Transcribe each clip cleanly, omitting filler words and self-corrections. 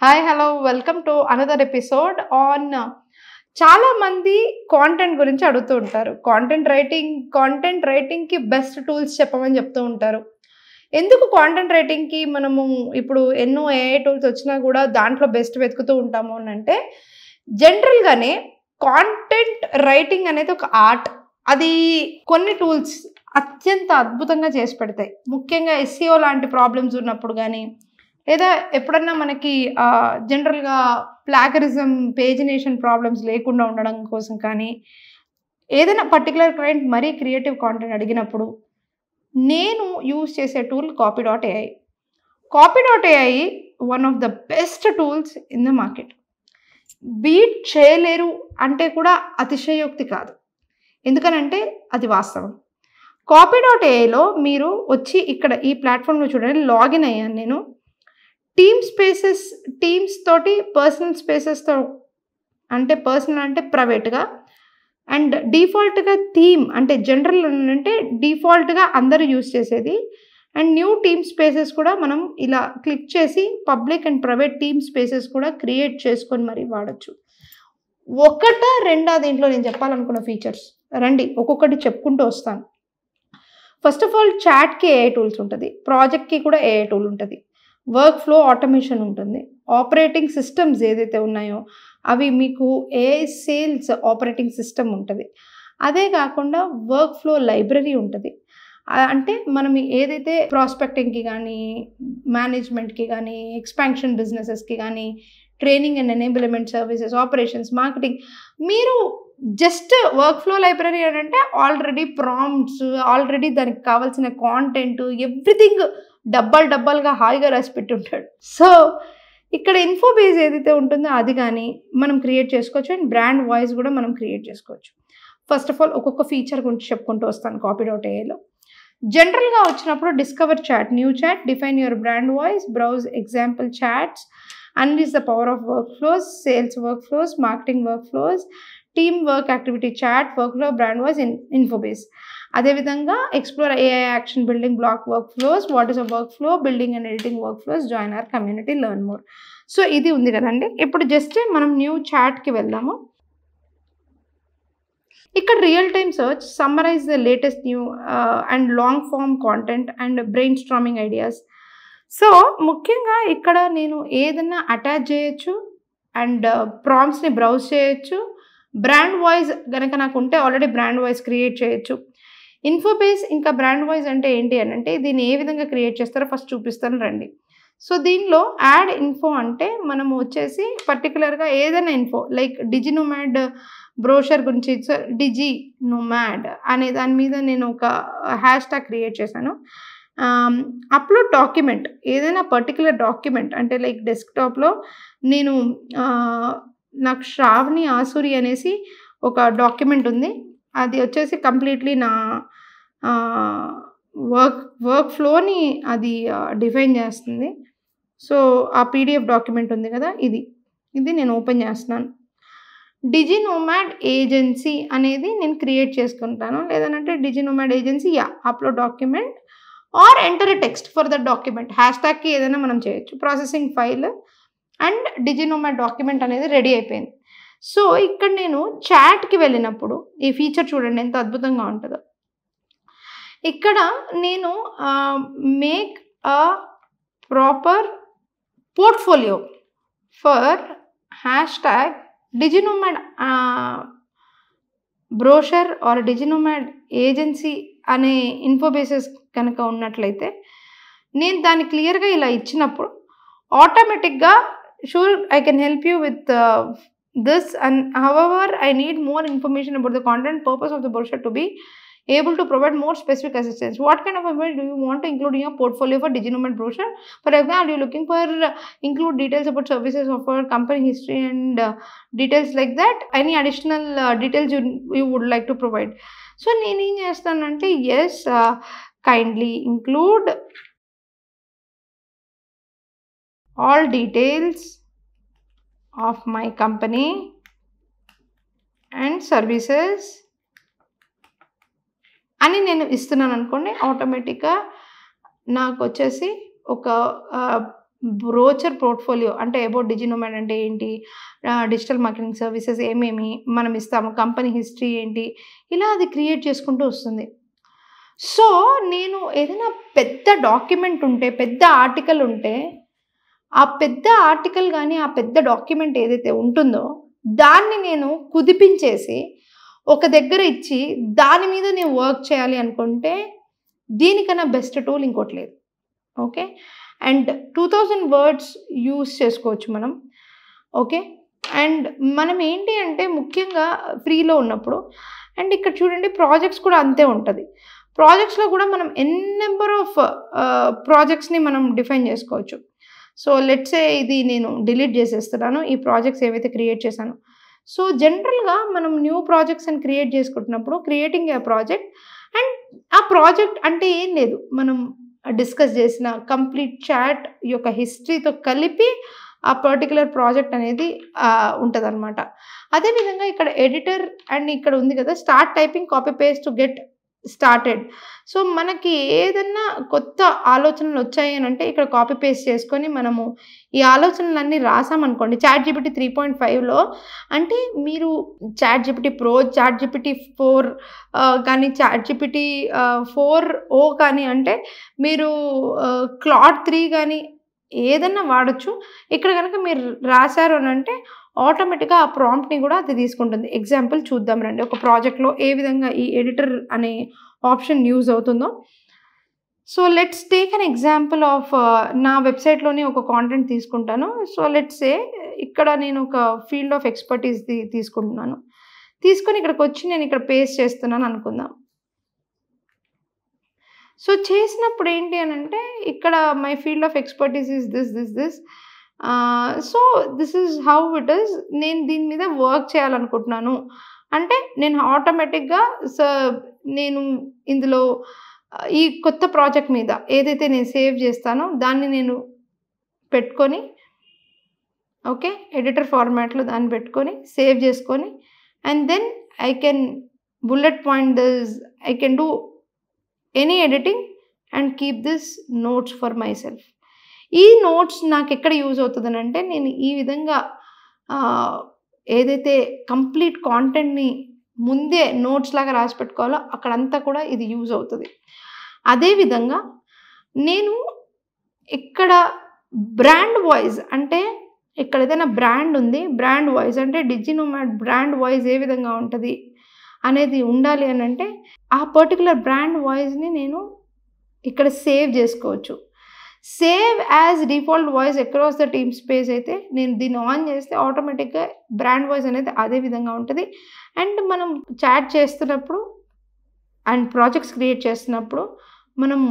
Hi hello welcome to another episode on చాలా మంది content గురించి అడుగుతూ ఉంటారు. కాంటెంట్ రైటింగ్కి బెస్ట్ టూల్స్ చెప్పమని చెప్తూ ఉంటారు. ఎందుకు కాంటెంట్ రైటింగ్కి మనము ఇప్పుడు ఎన్నో ఏఐ టూల్స్ వచ్చినా కూడా దాంట్లో బెస్ట్ వెతుకుతూ ఉంటాము అని అంటే, జనరల్గానే కాంటెంట్ రైటింగ్ అనేది ఒక ఆర్ట్. అది కొన్ని టూల్స్ అత్యంత అద్భుతంగా చేసి పెడతాయి. ముఖ్యంగా ఎస్ఈఓ లాంటి ప్రాబ్లమ్స్ ఉన్నప్పుడు కానీ, లేదా ఎప్పుడన్నా మనకి జనరల్గా ప్లాగరిజం పేజినేషన్ ప్రాబ్లమ్స్ లేకుండా ఉండడం కోసం కానీ, ఏదైనా పర్టికులర్ క్లయింట్ మరీ క్రియేటివ్ కాంటెంట్ అడిగినప్పుడు నేను యూజ్ చేసే tool copy AI. Copy AI one of the best tools in the market. Beat చేయలేరు అంటే కూడా అతిశయోక్తి కాదు, ఎందుకనంటే అది వాస్తవం. కాపీ.aiలో మీరు వచ్చి ఇక్కడ ఈ ప్లాట్ఫామ్లో చూడండి, లాగిన్ అయ్యాను నేను. టీమ్స్ తోటి పర్సనల్ స్పేసెస్తో, అంటే పర్సనల్ అంటే ప్రైవేట్గా, అండ్ డిఫాల్ట్గా థీమ్ అంటే జనరల్ అంటే డిఫాల్ట్గా అందరూ యూజ్ చేసేది. అండ్ న్యూ టీమ్ స్పేసెస్ కూడా మనం ఇలా క్లిక్ చేసి public and private team spaces కూడా క్రియేట్ చేసుకొని మరీ వాడచ్చు. ఒకటా రెండా దీంట్లో నేను చెప్పాలనుకున్న ఫీచర్స్, రండి ఒక్కొక్కటి చెప్పుకుంటూ వస్తాను. ఫస్ట్ ఆఫ్ ఆల్ చాట్కి ఏఐ టూల్స్ ఉంటుంది, ప్రాజెక్ట్కి కూడా ఏఐ టూల్ ఉంటుంది, వర్క్ ఫ్లో ఆటోమేషన్ ఉంటుంది, ఆపరేటింగ్ సిస్టమ్స్ ఏదైతే ఉన్నాయో అవి మీకు ఏఐ సేల్స్ ఆపరేటింగ్ సిస్టమ్ ఉంటుంది. అదే కాకుండా వర్క్ ఫ్లో లైబ్రరీ ఉంటుంది. అంటే మనం ఏదైతే ప్రాస్పెక్టింగ్కి కానీ, మేనేజ్మెంట్కి కానీ, ఎక్స్పాన్షన్ బిజినెసెస్కి కానీ, training and enablement services, operations, marketing, మీరు జస్ట్ వర్క్ ఫ్లో లైబ్రరీ అని అంటే ఆల్రెడీ ప్రాంప్ట్స్, ఆల్రెడీ దానికి కావాల్సిన కాంటెంట్, ఎవ్రీథింగ్ డబ్బాలుగా హాయిగా రాసి పెట్టి ఉంటాడు. సో ఇక్కడ ఇన్ఫో బేస్ ఏదైతే ఉంటుందో అది కానీ మనం క్రియేట్ చేసుకోవచ్చు. అండ్ బ్రాండ్ వాయిస్ కూడా మనం క్రియేట్ చేసుకోవచ్చు. ఫస్ట్ ఆఫ్ ఆల్ ఒక్కొక్క ఫీచర్ గురించి చెప్పుకుంటూ వస్తాను. కాపీ.aiలో జనరల్గా వచ్చినప్పుడు discover chat, new chat, define your brand voice, browse example chats, unleash the power of work flows, sales work flows, marketing work flows, team work activity chat, work flow, brand voice, infobase. అదేవిధంగా explore AI action building block work flows, what is a work flow, building and editing work flows, join our community, learn more. So ఇది ఉంది కదండి. ఇప్పుడు just మనం new చాట్కి వెళ్దాము. ఇక్కడ real time search, summarize the latest new and long form content and brain storming ideas. So ముఖ్యంగా ఇక్కడ నేను ఏదన్నా అటాచ్ చేయొచ్చు అండ్ ప్రాంప్ట్స్ని బ్రౌజ్ చేయొచ్చు. బ్రాండ్ వాయిస్ కనుక నాకు ఉంటే ఆల్రెడీ బ్రాండ్ వాయిస్ క్రియేట్ చేయొచ్చు. ఇన్ఫోబేస్ ఇంకా బ్రాండ్ వాయిస్ అంటే ఏంటి అని అంటే దీన్ని ఏ విధంగా క్రియేట్ చేస్తారో ఫస్ట్ చూపిస్తాను రండి. సో దీనిలో యాడ్ ఇన్ఫో అంటే మనము వచ్చేసి పర్టికులర్గా ఏదైనా ఇన్ఫో లైక్ డిజినోమాడ్ బ్రోషర్ గురించి, డిజినోమాడ్ అనే దాని మీద నేను ఒక హ్యాష్ ట్యాగ్ క్రియేట్ చేశాను. అప్లోడ్ డాక్యుమెంట్, ఏదైనా పర్టికులర్ డాక్యుమెంట్ అంటే లైక్ డెస్క్టాప్లో నేను నాకు శ్రావణి ఆసూరి అనేసి ఒక డాక్యుమెంట్ ఉంది. అది వచ్చేసి కంప్లీట్లీ నా వర్క్ ఫ్లోని అది డిఫైన్ చేస్తుంది. సో ఆ పీడిఎఫ్ డాక్యుమెంట్ ఉంది కదా, ఇది నేను ఓపెన్ చేస్తున్నాను. డిజినోమాడ్ ఏజెన్సీ అనేది నేను క్రియేట్ చేసుకుంటాను. లేదనంటే Diginomad agency upload document or enter a text for the document. Hash ట్యాగ్కి ఏదైనా మనం చేయొచ్చు. Processing file and Diginomad document అనేది రెడీ అయిపోయింది. సో ఇక్కడ నేను చాట్కి వెళ్ళినప్పుడు ఈ ఫీచర్ చూడండి ఎంత అద్భుతంగా ఉంటుందో. ఇక్కడ నేను make a proper portfolio for hash tag Diginomad brochure or Diginomad agency అనే ఇన్ఫోబేసెస్ కనుక ఉన్నట్లయితే నేను దాన్ని క్లియర్గా ఇలా ఇచ్చినప్పుడు ఆటోమేటిక్గా sure I can help you with this, and however I need more information about the content purpose of the brochure to be able to provide more specific assistance. What kind of information do you want to include in your portfolio for Diginomad brochure? For example, are you looking for include details about services of our company history and details like that? Any additional details you would like to provide? So nenu em chestanante, yes, kindly include all details of my company and services అని నేను ఇస్తున్నాను అనుకోండి. ఆటోమేటిక్గా నాకు వచ్చేసి ఒక brochure portfolio అంటే about డిజినోమాడ్ అంటే ఏంటి, డిజిటల్ మార్కెటింగ్ సర్వీసెస్ ఏమేమి మనం ఇస్తాము, కంపెనీ హిస్టరీ ఏంటి, ఇలా అది క్రియేట్ చేసుకుంటూ వస్తుంది. సో నేను ఏదైనా పెద్ద డాక్యుమెంట్ ఉంటే, పెద్ద ఆర్టికల్ ఉంటే, ఆ పెద్ద ఆర్టికల్ కానీ ఆ పెద్ద డాక్యుమెంట్ ఏదైతే ఉంటుందో దాన్ని నేను కుదిపించేసి ఒక దగ్గర ఇచ్చి దాని మీద నేను వర్క్ చేయాలి అనుకుంటే దీనికన్నా బెస్ట్ టూల్ ఇంకోటి లేదు. ఓకే, అండ్ 2000 వర్డ్స్ యూస్ చేసుకోవచ్చు మనం. ఓకే, అండ్ మనం ఏంటి అంటే ముఖ్యంగా ఫ్రీలో ఉన్నప్పుడు, అండ్ ఇక్కడ చూడండి ప్రాజెక్ట్స్ కూడా అంతే ఉంటుంది. ప్రాజెక్ట్స్లో కూడా మనం నెంబర్ ఆఫ్ ప్రాజెక్ట్స్ని మనం డిఫైన్ చేసుకోవచ్చు. సో లెట్స్ సే ఇది నేను డిలీట్ చేసేస్తున్నాను ఈ ప్రాజెక్ట్స్ ఏవైతే క్రియేట్ చేశాను. సో జనరల్గా మనం న్యూ ప్రాజెక్ట్స్ అని క్రియేట్ చేసుకుంటున్నప్పుడు క్రియేటింగ్ ఏ ప్రాజెక్ట్, అండ్ ఆ ప్రాజెక్ట్ అంటే ఏం లేదు, మనం డిస్కస్ చేసిన కంప్లీట్ చాట్ యొక్క హిస్టరీతో కలిపి ఆ పర్టికులర్ ప్రాజెక్ట్ అనేది ఉంటుందన్నమాట. అదేవిధంగా ఇక్కడ ఎడిటర్ అండ్ ఇక్కడ ఉంది కదా start typing copy paste to get started. So మనకి ఏదన్నా కొత్త ఆలోచనలు వచ్చాయి అని అంటే ఇక్కడ కాపీ పేస్ట్ చేసుకొని మనము ఈ ఆలోచనలన్నీ రాసామనుకోండి ChatGPT 3.5లో, అంటే మీరు ChatGPT Pro, ChatGPT 4 కానీ ChatGPT 4o కానీ అంటే మీరు Claude 3 కానీ ఏదన్నా వాడచ్చు. ఇక్కడ కనుక మీరు రాశారు అని అంటే ఆటోమేటిక్గా ఆ ప్రాంప్ట్ని కూడా అది తీసుకుంటుంది. ఎగ్జాంపుల్ చూద్దాం రండి, ఒక ప్రాజెక్ట్లో ఏ విధంగా ఈ ఎడిటర్ అనే ఆప్షన్ యూజ్ అవుతుందో. So let's take an example of నా వెబ్సైట్లోని ఒక కాంటెంట్ తీసుకుంటాను. సో లెట్స్ సే ఇక్కడ నేను ఒక ఫీల్డ్ ఆఫ్ ఎక్స్పర్టీస్ తీసుకుంటున్నాను. తీసుకొని ఇక్కడికి వచ్చి నేను ఇక్కడ పేస్ట్ చేస్తున్నాను అనుకుందాం. సో చేసినప్పుడు ఏంటి అని అంటే ఇక్కడ my field of expertise is this. So this is how it is. నేను దీని మీద వర్క్ చేయాలనుకుంటున్నాను అంటే నేను ఆటోమేటిక్గా నేను ఇందులో ఈ కొత్త ప్రాజెక్ట్ మీద ఏదైతే నేను సేవ్ చేస్తానో దాన్ని నేను పెట్టుకొని, ఓకే, ఎడిటర్ ఫార్మాట్లో దాన్ని పెట్టుకొని సేవ్ చేసుకొని, and then I can bullet point this, I can do any editing and keep this notes for my self. ఈ నోట్స్ నాకు ఎక్కడ యూజ్ అవుతుందని అంటే నేను ఈ విధంగా ఏదైతే కంప్లీట్ కాంటెంట్ని ముందే నోట్స్ లాగా రాసి పెట్టుకోవాలో అక్కడంతా కూడా ఇది యూజ్ అవుతుంది. అదేవిధంగా నేను ఇక్కడ బ్రాండ్ వాయిస్ అంటే ఇక్కడ ఏదైనా బ్రాండ్ ఉంది, బ్రాండ్ వాయిస్ అంటే డిజినోమాడ్ బ్రాండ్ వాయిస్ ఏ విధంగా ఉంటుంది అనేది ఉండాలి అని అంటే ఆ పర్టికులర్ బ్రాండ్ వాయిస్ని నేను ఇక్కడ సేవ్ చేసుకోవచ్చు. Save as default voice across the team space అయితే నేను దీన్ని ఆన్ చేస్తే ఆటోమేటిక్గా బ్రాండ్ వాయిస్ అనేది అదే విధంగా ఉంటుంది. అండ్ మనం చాట్ చేస్తున్నప్పుడు అండ్ ప్రాజెక్ట్స్ క్రియేట్ చేస్తున్నప్పుడు మనం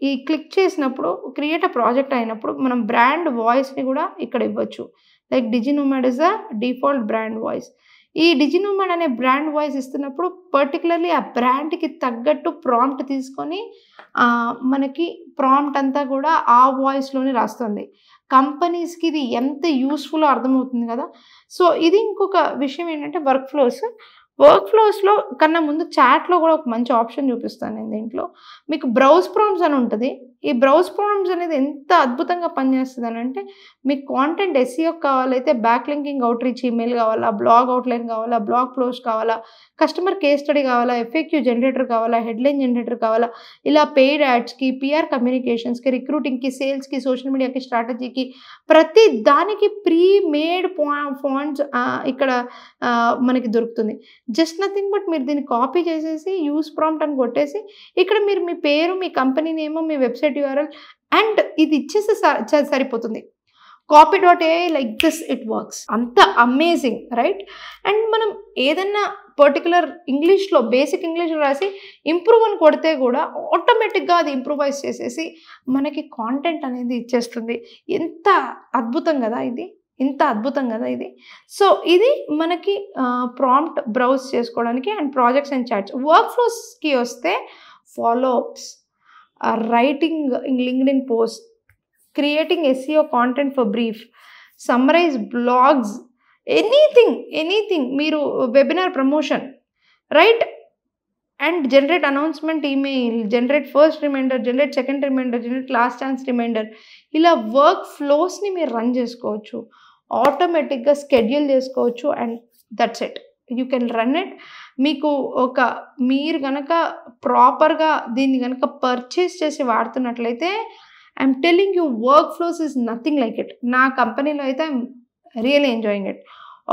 ఈ క్లిక్ చేసినప్పుడు క్రియేట్ అ ప్రాజెక్ట్ అయినప్పుడు మనం బ్రాండ్ వాయిస్ని కూడా ఇక్కడ ఇవ్వచ్చు. Like Diginomad is the default brand voice. ఈ డిజినోమాడ్ అనే బ్రాండ్ వాయిస్ ఇస్తున్నప్పుడు పర్టికులర్లీ ఆ బ్రాండ్కి తగ్గట్టు ప్రాంప్ట్ తీసుకొని మనకి ప్రాంప్ట్ అంతా కూడా ఆ వాయిస్లోనే రాస్తుంది. కంపెనీస్కి ఇది ఎంత యూస్ఫుల్ అర్థమవుతుంది కదా. సో ఇది ఇంకొక విషయం ఏంటంటే వర్క్ ఫ్లోస్లో కన్నా ముందు చాట్లో కూడా ఒక మంచి ఆప్షన్ చూపిస్తాను నేను. దీంట్లో మీకు బ్రౌజ్ ప్రాంప్ట్స్ అని ఉంటుంది. ఈ బ్రౌజ్ ప్రాంప్ట్స్ అనేది ఎంత అద్భుతంగా పనిచేస్తుంది అని అంటే మీకు కాంటెంట్ ఎస్ఈఓ కావాలైతే బ్యాక్ లింకింగ్ అవుట్రీచ్ ఈమెయిల్ కావాలా, బ్లాగ్ అవుట్లైన్ కావాలా, బ్లాగ్ పోస్ట్ కావాలా, కస్టమర్ కేస్ స్టడీ కావాలా, ఎఫ్ఏక్యూ జనరేటర్ కావాలా, హెడ్లైన్ జనరేటర్ కావాలా, ఇలా పెయిడ్ యాడ్స్కి, పిఆర్ కమ్యూనికేషన్స్కి, రిక్రూటింగ్కి, సేల్స్కి, సోషల్ మీడియాకి, స్ట్రాటజీకి ప్రతి దానికి ప్రీ మేడ్ ఫాంట్స్ ఇక్కడ మనకి దొరుకుతుంది. జస్ట్ నథింగ్ బట్ మీరు దీన్ని కాపీ చేసేసి యూస్ ప్రాంప్ట్ అని కొట్టేసి ఇక్కడ మీరు మీ పేరు, మీ కంపెనీ నేమ్, మీ వెబ్సైట్ URL అండ్ ఇది ఇచ్చేసి సరిపోతుంది. copy.ai like this it works. అంత అమేజింగ్, రైట్? అండ్ మనం ఏదన్నా పర్టికులర్ ఇంగ్లీష్లో బేసిక్ ఇంగ్లీష్లో రాసి ఇంప్రూవ్ అని కొడితే కూడా ఆటోమేటిక్గా అది ఇంప్రూవైజ్ చేసేసి మనకి కాంటెంట్ అనేది ఇచ్చేస్తుంది. ఎంత అద్భుతం కదా ఇది, ఇంత అద్భుతం కదా ఇది. సో ఇది మనకి ప్రాంప్ట్ బ్రౌజ్ చేసుకోవడానికి and projects and chats. Work ఫ్లోస్కి వస్తే follow ups, writing LinkedIn post, creating SEO content for brief, summarize blogs, anything మీరు webinar promotion, right? And generate announcement email, generate first reminder, generate second reminder, generate last chance reminder. ఇలా work ఫ్లోస్ని మీరు run చేసుకోవచ్చు, ఆటోమేటిక్గా schedule చేసుకోవచ్చు. And that's it, you can run it. మీకు మీరు కనుక ప్రాపర్గా దీన్ని కనుక పర్చేస్ చేసి వాడుతున్నట్లయితే, I'm telling you, work flows is nothing like it. నా కంపెనీలో అయితే I'm really enjoying it.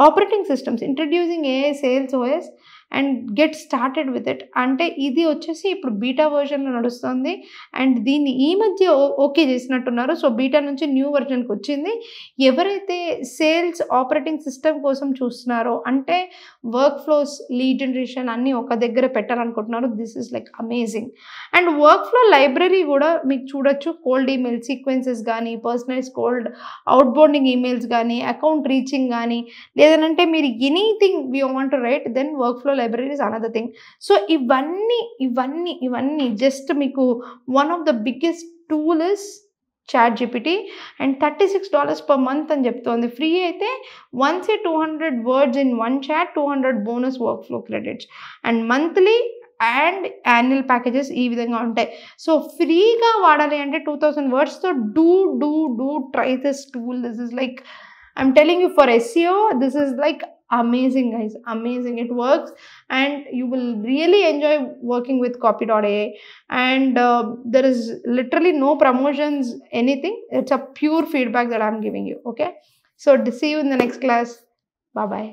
Operating systems, introducing AI sales OS and get started with it. అంటే ఇది వచ్చేసి ఇప్పుడు బీటా వర్షన్లో నడుస్తుంది, అండ్ దీన్ని ఈ మధ్య ఓకే చేసినట్టున్నారు. సో బీటా నుంచి న్యూ వర్షన్కి వచ్చింది. ఎవరైతే సేల్స్ ఆపరేటింగ్ సిస్టమ్ కోసం చూస్తున్నారో, అంటే వర్క్ ఫ్లోస్, లీడ్ జనరేషన్ అన్నీ ఒక దగ్గర పెట్టాలనుకుంటున్నారు, this is like amazing. And work flow library కూడా మీకు చూడొచ్చు. కోల్డ్ ఈమెయిల్ సీక్వెన్సెస్ కానీ, పర్సనలైజ్ కోల్డ్ అవుట్బౌండింగ్ ఈమెయిల్స్ కానీ, అకౌంట్ రీచింగ్ కానీ, లేదంటే మీరు anything you want to write, then work flow library is another thing. So ఇవన్నీ జస్ట్ మీకు one of the biggest tool is ChatGPT. And $36 per month అని చెప్తోంది. Free అయితే once 200 words in one chat, 200 bonus work flow credits, and monthly and annual packages ఈ విధంగా ఉంటాయి. So ఫ్రీగా వాడాలి అంటే 2000 wordsతో do try this tool. This is like, I'm telling you, for SEO, this is like amazing, guys. Amazing. It works, and you will really enjoy working with Copy.ai. And there is literally no promotions, anything. It's a pure feedback that I'm giving you. Okay. So see you in the next class. Bye bye.